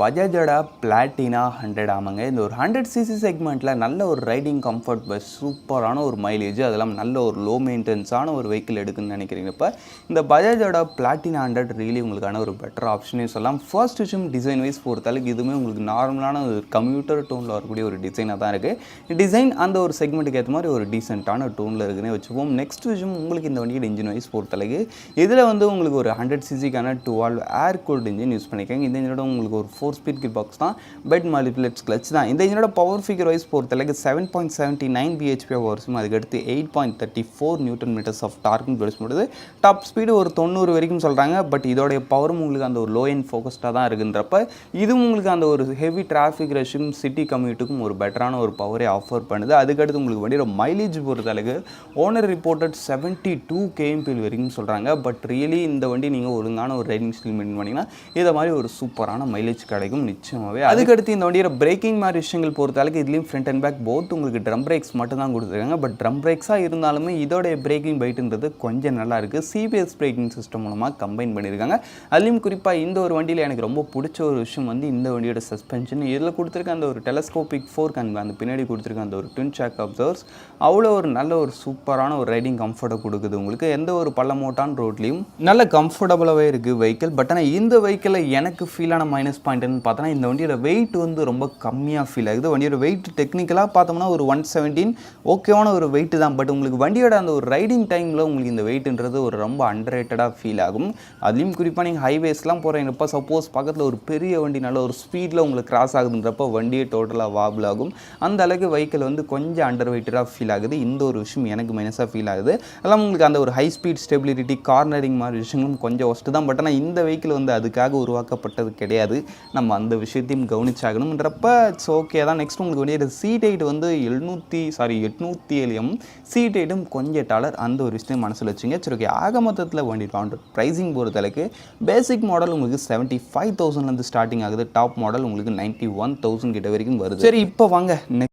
பஜாஜோட Platina 100 ஆமாங்க. இந்த ஒரு 100cc செக்மெண்ட்டில் நல்ல ஒரு ரைடிங் கம்ஃபர்ட் பஸ், சூப்பரான ஒரு மைலேஜ், அதெல்லாம் நல்ல ஒரு லோ மெயின்டெனன்ஸான ஒரு வெஹிக்கிள் எடுக்குன்னு நினைக்கிறீங்க. இப்போ இந்த பஜாஜோட பிளாட்டினா 100 ரியலி உங்களுக்கான ஒரு பெட்டர் ஆப்ஷனே சொல்லலாம். ஃபர்ஸ்ட் விஷயம் டிசைன் வைஸ் பொறுத்தளவுக்கு இதுவுமே உங்களுக்கு நார்மலான ஒரு கம்ப்யூட்டர் டோனில் வரக்கூடிய ஒரு டிசைனாக தான் இருக்குது. டிசைன் அந்த ஒரு செக்மெண்ட்டுக்கு ஏற்ற மாதிரி ஒரு டீசெண்டான டோனில் இருக்குன்னே வச்சுப்போம். நெக்ஸ்ட் விஷயம் உங்களுக்கு இந்த வண்டியோட இன்ஜின் வைஸ் பொறுத்தளவுக்கு இதில் வந்து உங்களுக்கு ஒரு 100cc-க்கான 2 ஏர் கூல்டு இன்ஜின் யூஸ் பண்ணியிருக்காங்க. இந்த இன்ஜினோட உங்களுக்கு ஒரு 4-ஸ்பீட் கியர் பாக்ஸ் தான், பெட் மல்டிப்ளெக்ஸ் கிளச் தான். இந்த இன்ஜினோட பவர் ஃபிகர் வைஸ் பொறுத்தளவுக்கு 7.79 bhp ஹவர்ஸும், அதுக்கடுத்து 8.34 நியூட்டன் மீட்டர்ஸ் ஆஃப் டார்க்கும் ப்ரொடியூஸ் பண்ணுறது. டாப் ஸ்பீடு ஒரு 90 வரைக்கும் சொல்கிறாங்க. பட் இதோடைய பவரும் உங்களுக்கு அந்த ஒரு லோ எண்ட் ஃபோக்கஸ்டாக தான் இருக்குன்றப்ப இதுவும் உங்களுக்கு அந்த ஒரு ஹெவி டிராஃபிக் ரஷ்ஷும் சிட்டி கம்யூட்டுக்கும் ஒரு பெட்டரான ஒரு பவரை ஆஃபர் பண்ணுது. அதுக்கடுத்து உங்களுக்கு வண்டியோட மைலேஜ் பொறுத்தளவுக்கு ஓனர் ரிப்போர்ட்டட் 72 kmph வரைக்கும் சொல்கிறாங்க. பட் ரியலி இந்த வண்டி நீங்கள் ஒழுங்கான ஒரு ரைடிங் ஸ்கில் மெயின்டைன் பண்ணிங்கன்னா இதை மாதிரி ஒரு சூப்பரான மைலேஜ் கிடைக்கும் நிச்சயமாகவே. அதுக்கடுத்து இந்த வண்டியோட பிரேக்கிங் மாதிரி விஷயங்கள் பொறுத்தளவுக்கு இதுலேயும் ஃப்ரண்ட் அண்ட் பேக் போத் உங்களுக்கு ட்ரம் பிரேக்ஸ் மட்டும் தான் கொடுத்துருக்காங்க. பட் ட்ரம் பிரேக்ஸாக இருந்தாலுமே இதோடைய பிரேக்கிங் பைட்டுன்றது கொஞ்சம் நல்லா இருக்குது. சிபிஎஸ் பிரேக்கிங் சிஸ்டம் மூலமாக கம்பைன் பண்ணியிருக்காங்க. அதுலேயும் குறிப்பாக இந்த ஒரு வண்டியில் எனக்கு ரொம்ப பிடிச்ச ஒரு விஷயம் வந்து இந்த வண்டியோட சஸ்பென்ஷன். இதில் கொடுத்துருக்க அந்த ஒரு டெலஸ்கோபிக் ஃபோர்க் அண்ட் அந்த பின்னாடி கொடுத்துருக்க அந்த ஒரு ட்வின் ஷாக் அப்சர்வர்ஸ் அவ்வளோ ஒரு நல்ல ஒரு சூப்பரான ஒரு ரைடிங் கம்ஃபர்ட்டை கொடுக்குது. உங்களுக்கு எந்த ஒரு பள்ளமோட்டான் ரோட்லேயும் நல்ல கம்ஃபர்டபுளாகவே இருக்குது வெஹிக்கிள். பட் ஆனால் இந்த வெஹிக்கிளில் எனக்கு ஃபீலான மைனஸ் பாயிண்ட்னு பார்த்தோன்னா இந்த வண்டியோட வெயிட் வந்து ரொம்ப கம்மியாக ஃபீல் ஆகுது. வண்டியோட வெயிட் டெக்னிக்கலாக பார்த்தோம்னா ஒரு 117 ஓகேவான ஒரு வெயிட் தான். பட் உங்களுக்கு வண்டியோட அந்த ஒரு ரைடிங் டைமில் உங்களுக்கு இந்த வெயிட்ன்றது ஒரு ரொம்ப அண்டர்ரேட்டடாக ஃபீல் ஆகும். அதுலேயும் குறிப்பாக நீங்கள் ஹைவேஸ்லாம் போகிறீங்கப்போ சப்போஸ் பக்கத்தில் ஒரு பெரிய வண்டி நல்ல ஒரு ஸ்பீடில் உங்களுக்கு கிராஸ் ஆகுதுன்றப்போ வண்டியே டோட்டலாக வாபிள் ஆகும். அந்த அளவுக்கு வெஹிக்கிள் வந்து கொஞ்சம் அண்டர் வெயிட்டடாக ஃபீல் ஆகுது. இந்த ஒரு விஷயம் எனக்கு மைனஸாக ஃபீல் ஆகுது. அதெல்லாம் உங்களுக்கு அந்த ஒரு ஹை ஸ்பீட் ஸ்டெபிலிட்டி கார்னரிங் மாதிரி விஷயங்களும் கொஞ்சம் ஒஸ்ட்டு தான். பட் ஆனால் இந்த வெஹிக்கிள் வந்து அதுக்காக உருவாக்கப்பட்டது கிடையாது. நம்ம அந்த விஷயத்தையும் கவனிச்சாகணும்ன்றப்ப இட்ஸ் ஓகே தான். நெக்ஸ்ட் உங்களுக்கு வேண்டிய சீட் ஹைட் வந்து 807 சீட் ஹைட்டும் கொஞ்சம் டாலர். அந்த ஒரு விஷயத்தையும் மனசில் வச்சுங்க. சரி ஓகே, ஆக மொத்தத்தில் வண்டி ப்ரைஸிங் பொறுத்தளவுக்கு பேசிக் மாடல் உங்களுக்கு 75,000 ஸ்டார்டிங் ஆகுது. டாப் மாடல் உங்களுக்கு 91,000 கிட்ட வரைக்கும் வருது. சரி இப்போ வாங்க